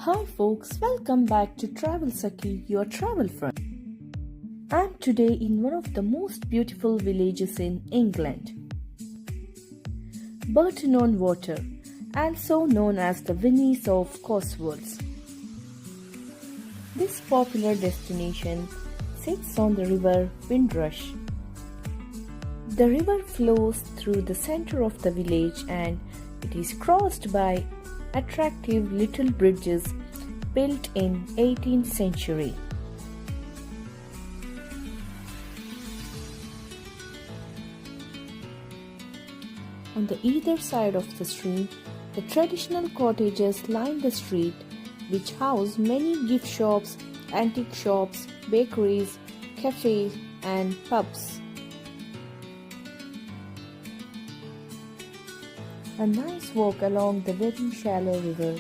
Hi folks, welcome back to Travel Saki, your travel friend. I'm today in one of the most beautiful villages in England, Bourton on Water, also known as the Venice of Cotswolds. This popular destination sits on the river Windrush. The river flows through the center of the village and it is crossed by attractive little bridges built in 18th century. On the either side of the stream, the traditional cottages line the street, which house many gift shops, antique shops, bakeries, cafes, and pubs. A nice walk along the very shallow river